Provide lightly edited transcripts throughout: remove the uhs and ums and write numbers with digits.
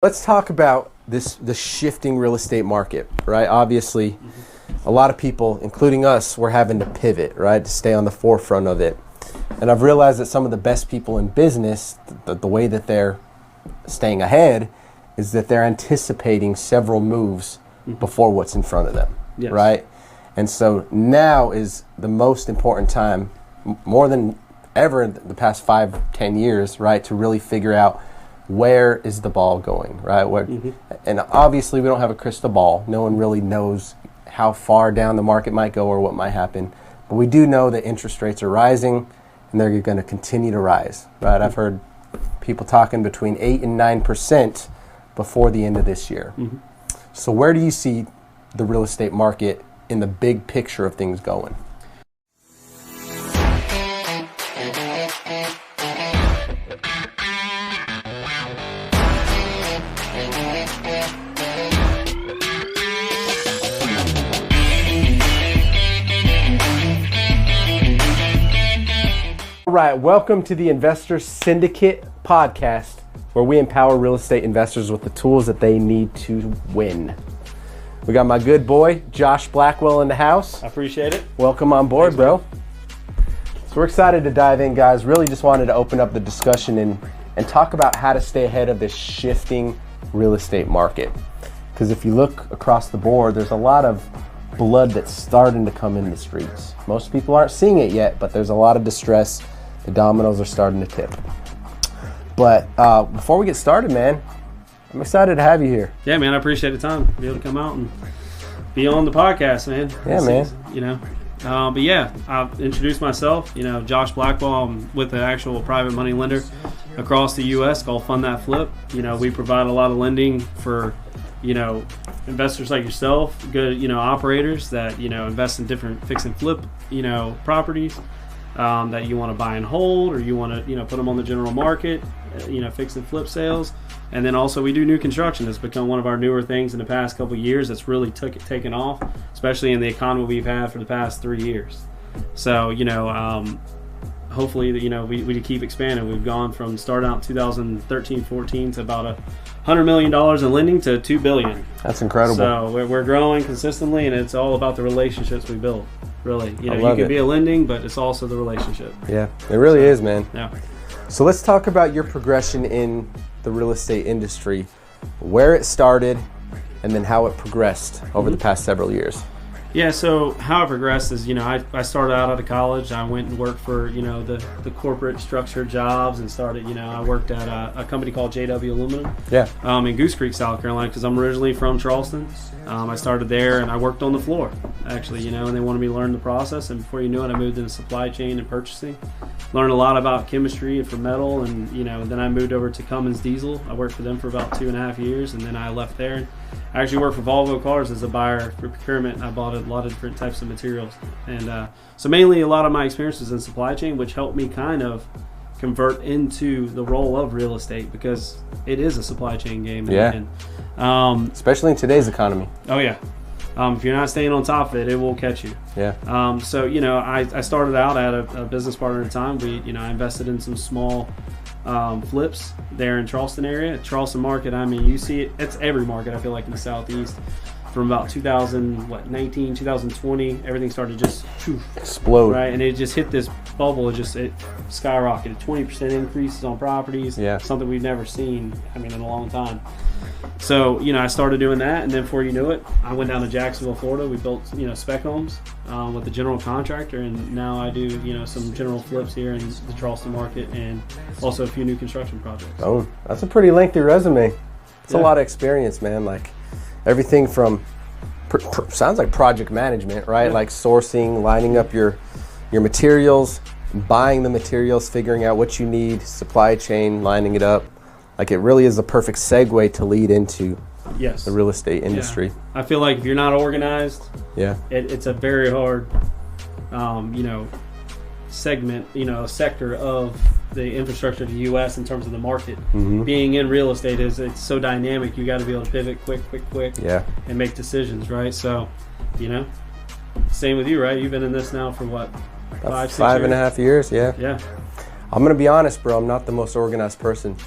Let's talk about the shifting real estate market, right? Obviously, a lot of people, including us, we're having to pivot, right, to stay on the forefront of it. And I've realized that some of the best people in business, the way that they're staying ahead is that they're anticipating several moves before what's in front of them, right? And so now is the most important time, more than ever in the past 5-10 years, right, to really figure out where is the ball going, right? And obviously we don't have a crystal ball. No one really knows how far down the market might go or what might happen. But we do know that interest rates are rising and they're going to continue to rise, right? I've heard people talking between 8 and 9% before the end of this year. So where do you see the real estate market in the big picture of things going? All right, welcome to the Investor Syndicate podcast, where we empower real estate investors with the tools that they need to win. We got my good boy, Josh Blackwell, in the house. I appreciate it. Welcome on board, bro. So we're excited to dive in, guys. Really just wanted to open up the discussion and talk about how to stay ahead of this shifting real estate market. Because if you look across the board, there's a lot of blood that's starting to come in the streets. Most people aren't seeing it yet, but there's a lot of distress. The dominoes are starting to tip. But before we get started, man, I'm excited to have you here. Yeah, man, I appreciate the time to be able to come out and be on the podcast, man. Yeah, man. You know, but yeah, I'll introduce myself. You know, Josh Blackwell. I'm with an actual private money lender across the U.S. called Fund That Flip. You know, we provide a lot of lending for, you know, investors like yourself, good, you know, operators that, you know, invest in different fix and flip, you know, properties that you want to buy and hold, or you want to, you know, put them on the general market, you know, fix and flip sales. And then also we do new construction. It's become one of our newer things in the past couple of years that's really taken off, especially in the economy we've had for the past 3 years. So, you know, hopefully, you know, we keep expanding. We've gone from start out 2013-14 to about $100 million in lending to $2 billion. That's incredible. So we're growing consistently, and it's all about the relationships we build. Really, you know, you can be a lending, but it's also the relationship. Yeah, it really is, man. Yeah. So let's talk about your progression in the real estate industry, where it started, and then how it progressed over the past several years. Yeah, so how it progressed is, you know, I started out of college. I went and worked for, you know, the corporate structured jobs and started, you know, I worked at a company called JW Aluminum in Goose Creek, South Carolina, because I'm originally from Charleston. I started there and I worked on the floor, actually, you know, and they wanted me to learn the process. And before you knew it, I moved into supply chain and purchasing. Learned a lot about chemistry and for metal, and, you know, then I moved over to Cummins Diesel. I worked for them for about 2.5 years, and then I left there. I actually worked for Volvo Cars as a buyer for procurement. I bought a lot of different types of materials. And so mainly a lot of my experiences in supply chain, which helped me kind of convert into the role of real estate, because it is a supply chain game. Yeah. Especially in today's economy. Oh, yeah. If you're not staying on top of it, it will catch you. Yeah. So, you know, I started out at a business partner at a time. I invested in some small flips there in Charleston area. Charleston market, I mean, you see it, it's every market, I feel like, in the Southeast. From about 2019, 2020, everything started to just explode. Right, and it just hit this bubble. It skyrocketed. 20% increases on properties. Yeah. Something we've never seen, I mean, in a long time. So, you know, I started doing that, and then before you knew it, I went down to Jacksonville, Florida. We built, you know, spec homes with the general contractor, and now I do, you know, some general flips here in the Charleston market, and also a few new construction projects. Oh, that's a pretty lengthy resume. It's a lot of experience, man. Like everything from sounds like project management, right? Yeah. Like sourcing, lining up your materials, buying the materials, figuring out what you need, supply chain, lining it up. Like, it really is a perfect segue to lead into the real estate industry. Yeah. I feel like if you're not organized, it's a very hard, you know, segment, you know, sector of the infrastructure of the U.S. in terms of the market. Being in real estate it's so dynamic. You got to be able to pivot quick, and make decisions, right? So, you know, same with you, right? You've been in this now for what, 5, 6 years? 5.5 years, yeah. Yeah. I'm going to be honest, bro. I'm not the most organized person.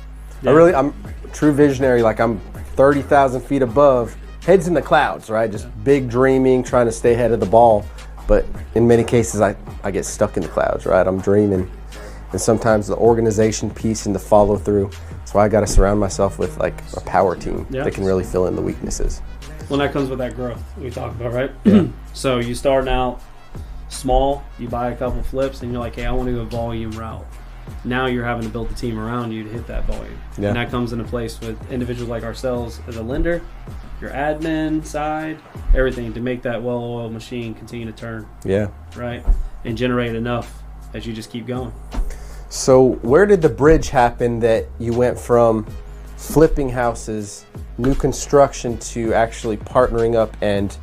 Yeah. I'm a true visionary. Like I'm 30,000 feet above, heads in the clouds, right? Just big dreaming, trying to stay ahead of the ball. But in many cases, I get stuck in the clouds, right? I'm dreaming. And sometimes the organization piece and the follow through. That's why I got to surround myself with like a power team that can really fill in the weaknesses. Well, that comes with that growth we talked about, right? Yeah. So you starting out small, you buy a couple flips, and you're like, hey, I want to go a volume route. Now you're having to build a team around you to hit that volume. Yeah. And that comes into place with individuals like ourselves as a lender, your admin side, everything to make that well-oiled machine continue to turn. Yeah. Right? And generate enough as you just keep going. So where did the bridge happen that you went from flipping houses, new construction, to actually partnering up and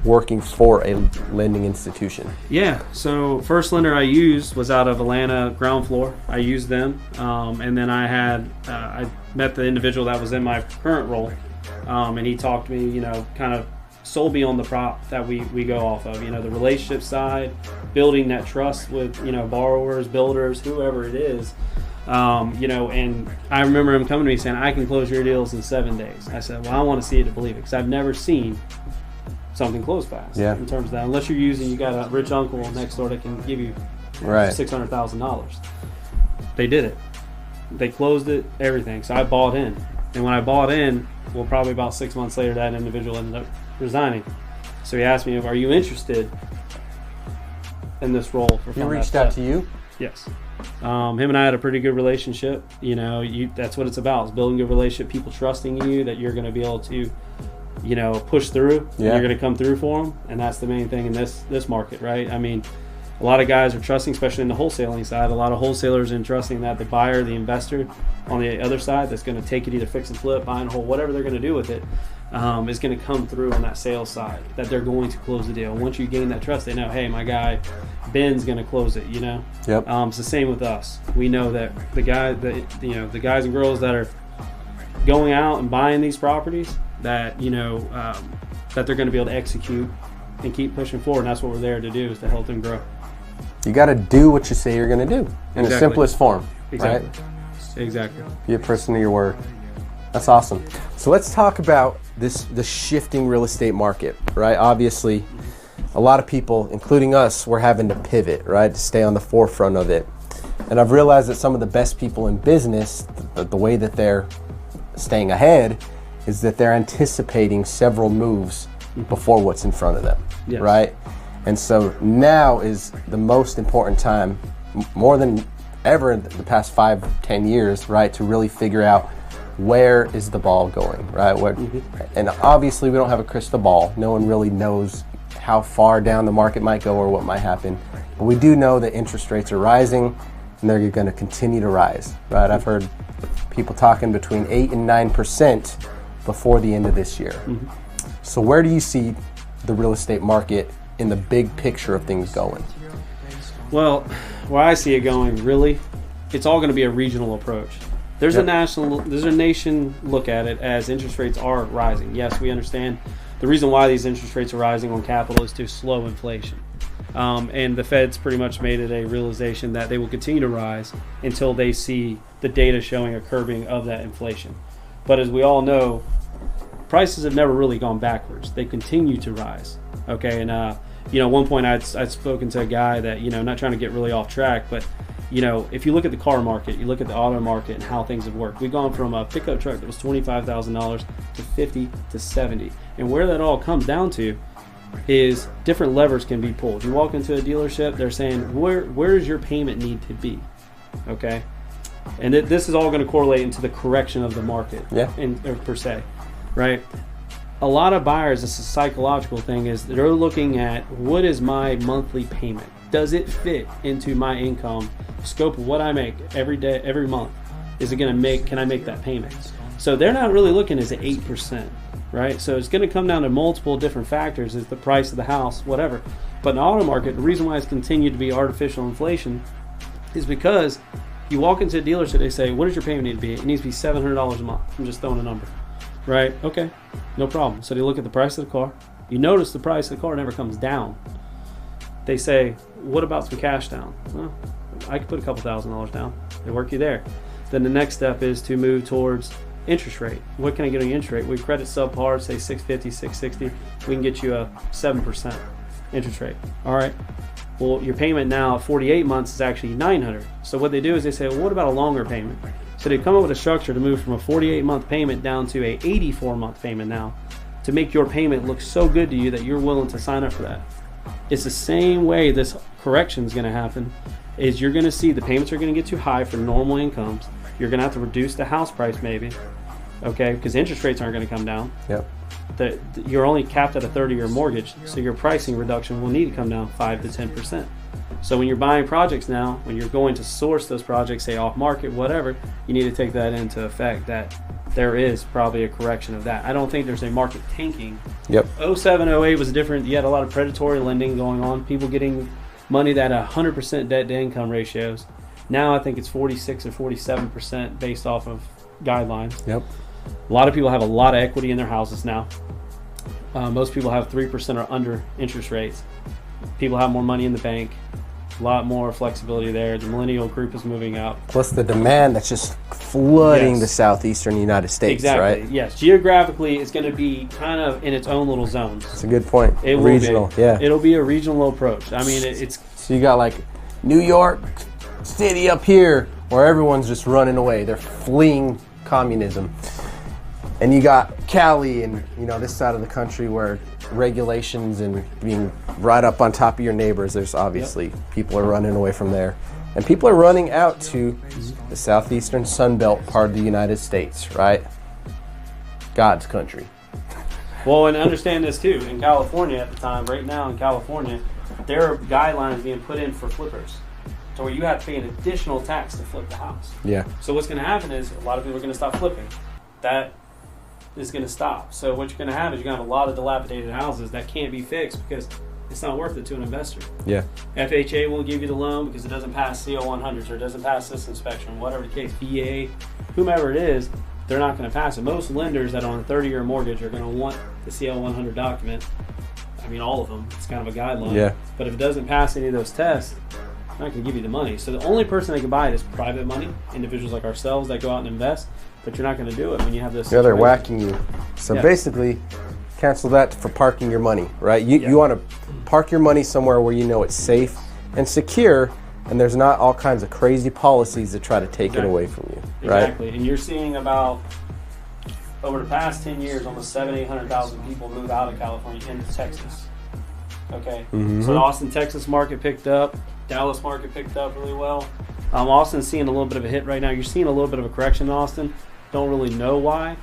working for a lending institution? Yeah, so first lender I used was out of Atlanta, ground floor. I used them, and then I met the individual that was in my current role, and he talked to me, kind of sold me on the prop that we go off of, the relationship side, building that trust with, borrowers, builders, whoever it is. And I remember him coming to me saying, I can close your deals in 7 days. I said, well, I want to see it to believe it, because I've never seen something close fast in terms of that. Unless you got a rich uncle next door that can give you $600,000. They did it. They closed it, everything. So I bought in. And when I bought in, well, probably about 6 months later, that individual ended up resigning. So he asked me, are you interested in this role? He reached out to you? Yes. Him and I had a pretty good relationship. That's what it's about, is building a relationship, people trusting you that you're going to be able to push through, and you're going to come through for them. And that's the main thing in this market, right? I mean, a lot of guys are trusting, especially in the wholesaling side, a lot of wholesalers are trusting that the buyer, the investor on the other side that's going to take it either fix and flip, buy and hold, whatever they're going to do with it, is going to come through on that sales side, that they're going to close the deal. Once you gain that trust, they know, hey, my guy Ben's going to close it, Yep. It's the same with us. We know that the guys and girls that are going out and buying these properties, that that they're going to be able to execute and keep pushing forward, and that's what we're there to do, is to help them grow. You got to do what you say you're going to do in the simplest form. Exactly. Right? Exactly. Be a person of your word. That's awesome. So let's talk about the shifting real estate market, right? Obviously, a lot of people, including us, we're having to pivot, right, to stay on the forefront of it. And I've realized that some of the best people in business, the way that they're staying ahead, is that they're anticipating several moves before what's in front of them, right? And so now is the most important time, more than ever in the past 5-10 years, right, to really figure out where is the ball going, right? And obviously we don't have a crystal ball. No one really knows how far down the market might go or what might happen. But we do know that interest rates are rising, and they're going to continue to rise, right? I've heard people talking between 8 and 9% before the end of this year. So where do you see the real estate market in the big picture of things going? Well, where I see it going, really, it's all going to be a regional approach. There's a nation look at it as interest rates are rising. Yes, we understand the reason why these interest rates are rising on capital is to slow inflation. And the Fed's pretty much made it a realization that they will continue to rise until they see the data showing a curbing of that inflation. But as we all know, prices have never really gone backwards. They continue to rise. Okay, and at one point I'd spoken to a guy that, not trying to get really off track, but if you look at the car market, you look at the auto market and how things have worked. We've gone from a pickup truck that was $25,000 to $50,000 to $70,000. And where that all comes down to is different levers can be pulled. You walk into a dealership, they're saying, where does your payment need to be? Okay? And this is all going to correlate into the correction of the market per se, right? A lot of buyers, it's a psychological thing, is they're looking at what is my monthly payment? Does it fit into my income, scope of what I make every day, every month? Is it going to can I make that payment? So they're not really looking as 8%, right? So it's going to come down to multiple different factors, is the price of the house, whatever. But in the auto market, the reason why it's continued to be artificial inflation is because you walk into a dealership, they say, what does your payment need to be? It needs to be $700 a month. I'm just throwing a number. Right? Okay, no problem. So they look at the price of the car. You notice the price of the car never comes down. They say, what about some cash down? Well, I could put a couple $1,000s down. They work you there. then the next step is to move towards interest rate. What can I get on your interest rate? We credit subpar, say 650, 660. We can get you a 7% interest rate. All right. Well, your payment now at 48 months is actually $900. So what they do is they say, well, what about a longer payment? So they come up with a structure to move from a 48-month payment down to a 84-month payment now, to make your payment look so good to you that you're willing to sign up for that. It's the same way this correction is going to happen. Is you're going to see the payments are going to get too high for normal incomes. You're going to have to reduce the house price maybe, okay, because interest rates aren't going to come down. Yep. You're only capped at a 30-year mortgage, so your pricing reduction will need to come down 5 to 10%. So when you're buying projects now, when you're going to source those projects, say off market, whatever, you need to take that into effect that there is probably a correction of that. I don't think there's a market tanking. Yep. 07, 08 was different. You had a lot of predatory lending going on, people getting money that 100% debt to income ratios. Now I think it's 46 or 47% based off of guidelines. Yep. A lot of people have a lot of equity in their houses now. Most people have 3% or under interest rates. People have more money in the bank. A lot more flexibility there. The millennial group is moving up. Plus the demand that's just flooding the southeastern United States, exactly. right? Yes. Geographically, it's going to be kind of in its own little zones. That's a good point. It will regional, be. yeah. It'll be a regional approach. I mean, it's... So you got like New York City up here where everyone's just running away. They're fleeing communism. And you got Cali and, you know, this side of the country where regulations and being right up on top of your neighbors, there's obviously people are running away from there. And people are running out to the southeastern Sunbelt part of the United States, right? God's country. Well, and understand this too. In California at the time, right now in California, there are guidelines being put in for flippers to where you have to pay an additional tax to flip the house. Yeah. So what's going to happen is a lot of people are going to stop flipping. That is going to stop. So what you're going to have is you're going to have a lot of dilapidated houses that can't be fixed because it's not worth it to an investor. Yeah. FHA won't give you the loan because it doesn't pass CO 100s or it doesn't pass this inspection, whatever the case, VA, whomever it is, they're not going to pass it. Most lenders that are on a 30-year mortgage are going to want the CO 100 document. I mean, all of them. It's kind of a guideline. Yeah. But if it doesn't pass any of those tests, they're not going to give you the money. So the only person that can buy it is private money, individuals like ourselves that go out and invest. But you're not going to do it when you have this. Yeah, they're whacking you. So basically, cancel that for parking your money, right? You want to park your money somewhere where you know it's safe and secure, and there's not all kinds of crazy policies that try to take it away from you, right? Exactly. And you're seeing about, over the past 10 years, almost 800,000 people move out of California into Texas. Okay? Mm-hmm. So the Austin, Texas market picked up. Dallas market picked up really well. Austin's seeing a little bit of a hit right now. You're seeing a little bit of a correction in Austin. Don't really know why,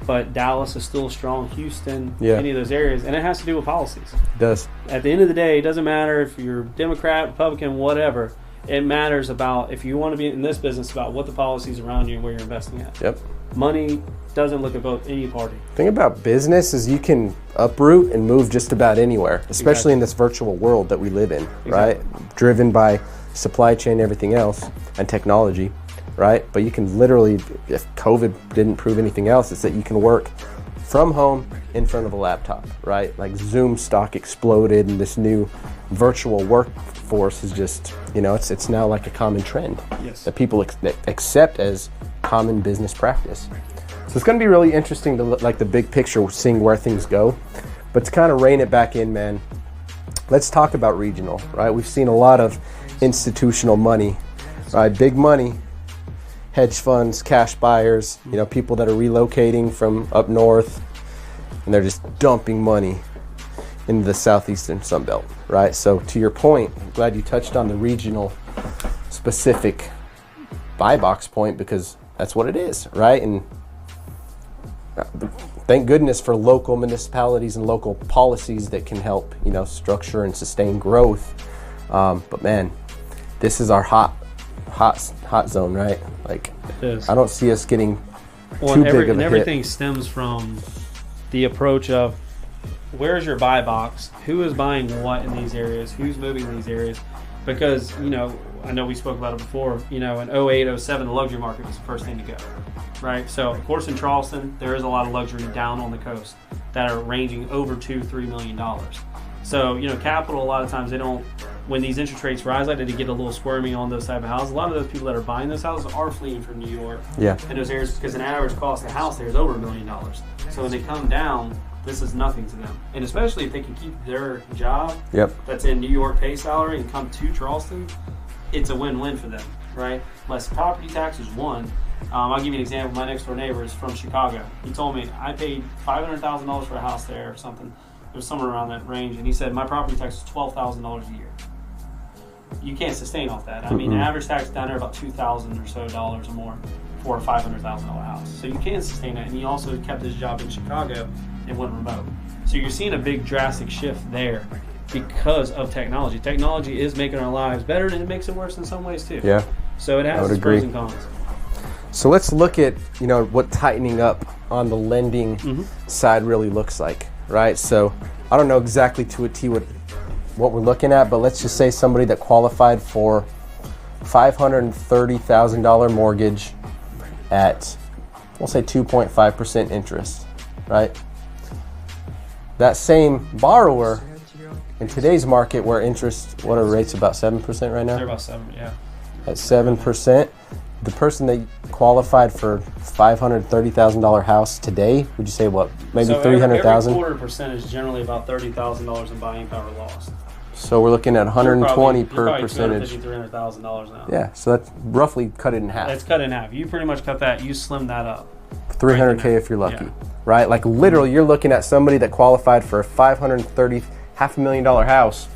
but Dallas is still strong. Houston, any of those areas, and it has to do with policies. It does. At the end of the day, it doesn't matter if you're Democrat, Republican, whatever. It matters about, if you want to be in this business, about what the policies around you and where you're investing at. Yep. Money doesn't look at both any party. The thing about business is you can uproot and move just about anywhere, especially in this virtual world that we live in, right? Driven by supply chain, everything else, and technology. Right? But you can literally, if COVID didn't prove anything else, it's that you can work from home in front of a laptop, right? Like Zoom stock exploded and this new virtual workforce is just, you know, it's now like a common trend that people accept as common business practice. So it's going to be really interesting to look like the big picture, seeing where things go. But to kind of rein it back in, man, let's talk about regional, right? We've seen a lot of institutional money, right? Big money. Hedge funds, cash buyers, you know, people that are relocating from up north, and they're just dumping money into the southeastern Sunbelt, right? So to your point, I'm glad you touched on the regional specific buy box point, because that's what it is, right? And thank goodness for local municipalities and local policies that can help, you know, structure and sustain growth. But man, this is our hot zone, right? Like, I don't see us getting too big of a hit. Everything stems from the approach of where's your buy box, who is buying what in these areas, who's moving in these areas. Because, you know, I know we spoke about it before, you know, in 08, 07, the luxury market was the first thing to go, right? So, of course, in Charleston, there is a lot of luxury down on the coast that are ranging over $2-3 million. So, you know, capital, a lot of times they don't when these interest rates rise like that, to get a little squirmy on those type of houses. A lot of those people that are buying those houses are fleeing from New York and those areas, because an average cost of a house there is over $1 million. So when they come down, this is nothing to them. And especially if they can keep their job that's in New York pay salary and come to Charleston, it's a win-win for them, right? Less property taxes, one. I'll give you an example. My next door neighbor is from Chicago. He told me I paid $500,000 for a house there or something. It was somewhere around that range. And he said my property tax is $12,000 a year. You can't sustain off that. I mean, the average tax down there about $2,000 or so dollars or more for a $500,000 house. So you can sustain that. And he also kept his job in Chicago and went remote. So you're seeing a big drastic shift there because of technology. Technology is making our lives better, and it makes it worse in some ways too. Yeah. So it has its pros and cons. So let's look at, what tightening up on the lending side really looks like, right? So I don't know exactly to a T what we're looking at, but let's just say somebody that qualified for $530,000 mortgage at, we'll say 2.5% interest, right? That same borrower in today's market, where interest, what are rates, about 7% right now? They're about 7, yeah. At 7%, the person that qualified for $530,000 house today, would you say what? Maybe so 300,000. Every quarter percent is generally about $30,000 in buying power lost. So we're looking at 120 you're per percentage. $300,000 now. Yeah, so that's roughly cut it in half. It's cut in half. You pretty much cut that. You slim that up. 300K if you're lucky, right? Like literally, you're looking at somebody that qualified for a $530,000 house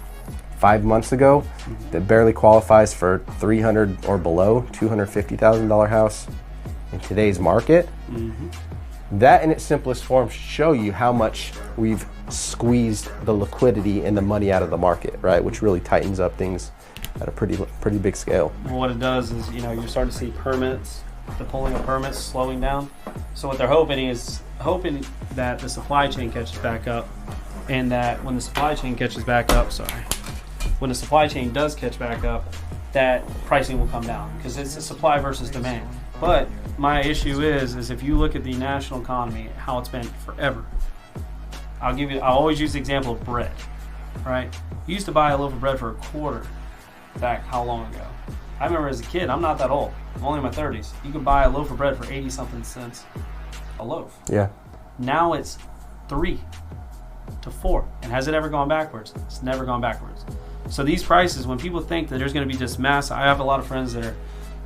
5 months ago that barely qualifies for $300 or below $250,000 house in today's market. That in its simplest form should show you how much we've squeezed the liquidity and the money out of the market, right? Which really tightens up things at a pretty big scale. Well, what it does is, you're starting to see permits, the pulling of permits slowing down. So what they're hoping that the supply chain catches back up, and that when the supply chain catches back up, when the supply chain does catch back up, that pricing will come down, because it's a supply versus demand. But my issue is if you look at the national economy, how it's been forever. I'll always use the example of bread, right? You used to buy a loaf of bread for a quarter back how long ago? I remember as a kid, I'm not that old, I'm only in my 30s. You could buy a loaf of bread for 80 something cents a loaf. Yeah. Now it's 3 to 4. And has it ever gone backwards? It's never gone backwards. So these prices, when people think that there's going to be just mass, I have a lot of friends that are,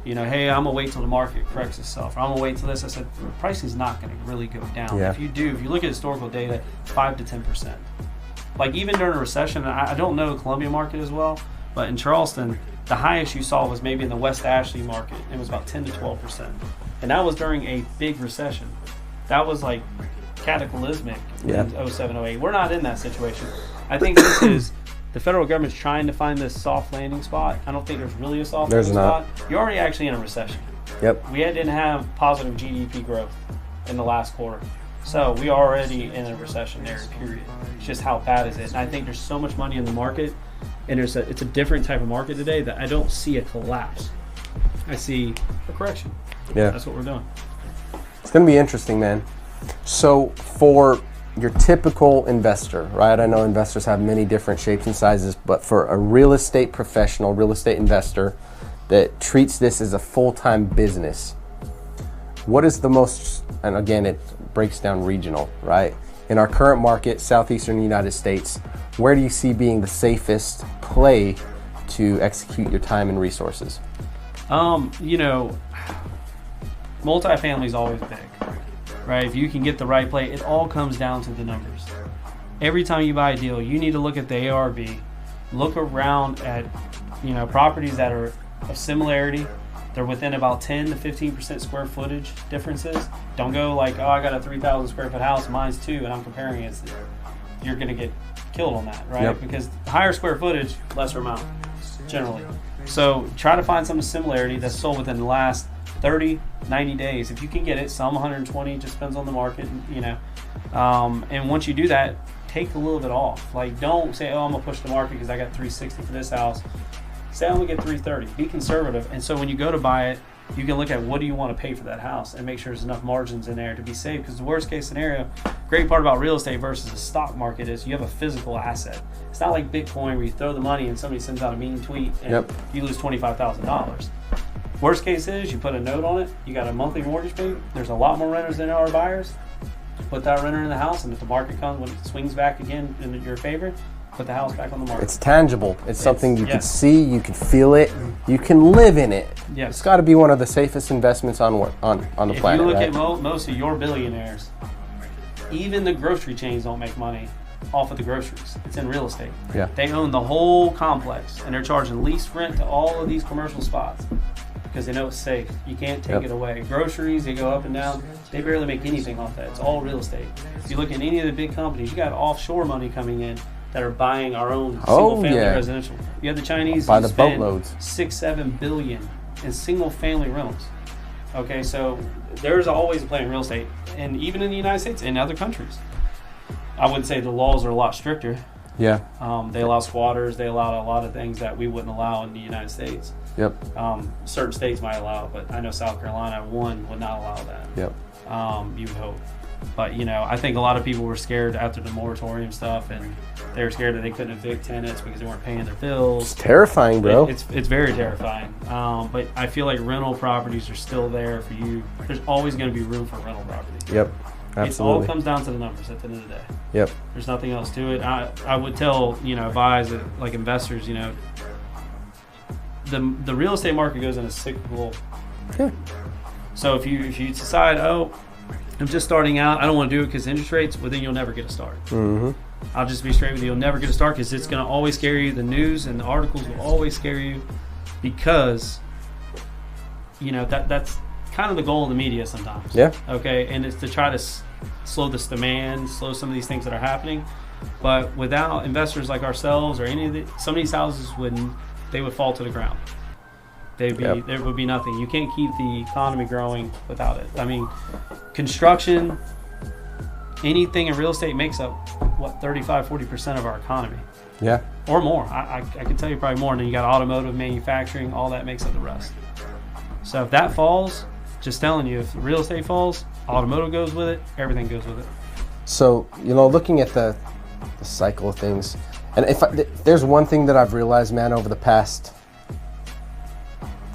hey, I'm going to wait till the market corrects itself, or I'm going to wait till this. I said, pricing is not going to really go down. Yeah. If you look at historical data, 5 to 10%. Like even during a recession, I don't know the Columbia market as well, but in Charleston, the highest you saw was maybe in the West Ashley market. It was about 10 to 12%. And that was during a big recession. That was like cataclysmic in 07, 08. We're not in that situation. I think this is the federal government's trying to find this soft landing spot. I don't think there's really a soft landing spot. You're already actually in a recession. Yep. We didn't have positive GDP growth in the last quarter. So we are already in a recessionary period. It's just how bad is it? And I think there's so much money in the market, and it's a different type of market today that I don't see a collapse. I see a correction. Yeah. That's what we're doing. It's going to be interesting, man. So for your typical investor, right? I know investors have many different shapes and sizes, but for a real estate professional, real estate investor that treats this as a full-time business, what is the most, and again, it breaks down regional, right? In our current market, southeastern United States, where do you see being the safest play to execute your time and resources? Multifamily is always big, right? If you can get the right play, it all comes down to the numbers. Every time you buy a deal, you need to look at the ARV, look around at, properties that are of similarity. They're within about 10 to 15% square footage differences. Don't go like, oh, I got a 3,000 square foot house, mine's 2, and I'm comparing it. You're going to get killed on that, right? Yep. Because higher square footage, lesser amount, generally. So try to find some similarity that's sold within the last 30, 90 days. If you can get it, some 120, just depends on the market, and once you do that, take a little bit off. Like, don't say, oh, I'm going to push the market because I got 360 for this house. Say I'm going to get 330. Be conservative. And so when you go to buy it, you can look at what do you want to pay for that house and make sure there's enough margins in there to be safe, because the worst case scenario, great part about real estate versus the stock market is you have a physical asset. It's not like Bitcoin where you throw the money and somebody sends out a mean tweet and you lose $25,000. Worst case is you put a note on it, you got a monthly mortgage payment, there's a lot more renters than there are buyers. Put that renter in the house, and if the market comes, when it swings back again in your favor, put the house back on the market. It's tangible. It's something you can see, you can feel it, you can live in it. Yes. It's got to be one of the safest investments on the planet. If you look right? at most of your billionaires, even the grocery chains don't make money off of the groceries. It's in real estate. Yeah. They own the whole complex, and they're charging lease rent to all of these commercial spots because they know it's safe. You can't take it away. Groceries, they go up and down. They barely make anything off that. It's all real estate. If you look at any of the big companies, you got offshore money coming in that are buying our own single-family residential. You have the Chinese by who the spend boatloads. $6-7 billion in single-family rentals. Okay, so there's always a play in real estate, and even in the United States and other countries. I would say the laws are a lot stricter. Yeah. They allow squatters. They allow a lot of things that we wouldn't allow in the United States. Yep. Certain states might allow it, but I know South Carolina, one, would not allow that. Yep. You would hope. But, I think a lot of people were scared after the moratorium stuff, and they were scared that they couldn't evict tenants because they weren't paying their bills. It's terrifying, bro. It's very terrifying. But I feel like rental properties are still there for you. There's always going to be room for rental property. Yep. Absolutely. It all comes down to the numbers at the end of the day. Yep. There's nothing else to it. I would tell, advise like investors, the real estate market goes in a cyclical. Yeah. So if you decide, I'm just starting out, I don't want to do it because interest rates, well, then you'll never get a start. Mm-hmm. I'll just be straight with you. You'll never get a start because it's going to always scare you. The news and the articles will always scare you because, that's kind of the goal of the media sometimes. Yeah. Okay. And it's to try to slow this demand, slow some of these things that are happening. But without investors like ourselves or some of these houses they would fall to the ground. There would be nothing. You can't keep the economy growing without it. I mean, construction, anything in real estate makes up 35-40% of our economy. Yeah. Or more. I could tell you probably more. And then you got automotive, manufacturing, all that makes up the rest. So if that falls, just telling you, if real estate falls, automotive goes with it, everything goes with it. So, looking at the cycle of things, and if there's one thing that I've realized, man, over the past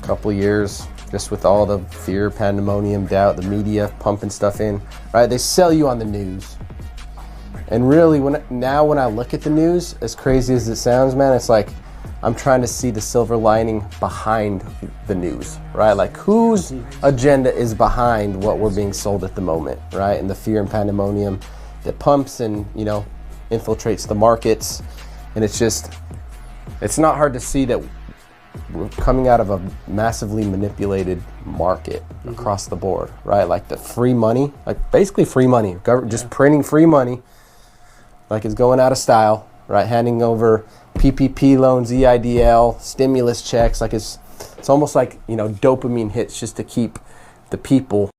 couple years, just with all the fear, pandemonium, doubt, the media pumping stuff in, right? They sell you on the news. And really, when I look at the news, as crazy as it sounds, man, it's like I'm trying to see the silver lining behind the news, right? Like whose agenda is behind what we're being sold at the moment, right? And the fear and pandemonium that pumps and, infiltrates the markets. And it's not hard to see that we're coming out of a massively manipulated market across the board, right? Like the free money, like basically free money, just printing free money, like it's going out of style, right? Handing over PPP loans, EIDL, stimulus checks, like it's almost like, dopamine hits just to keep the people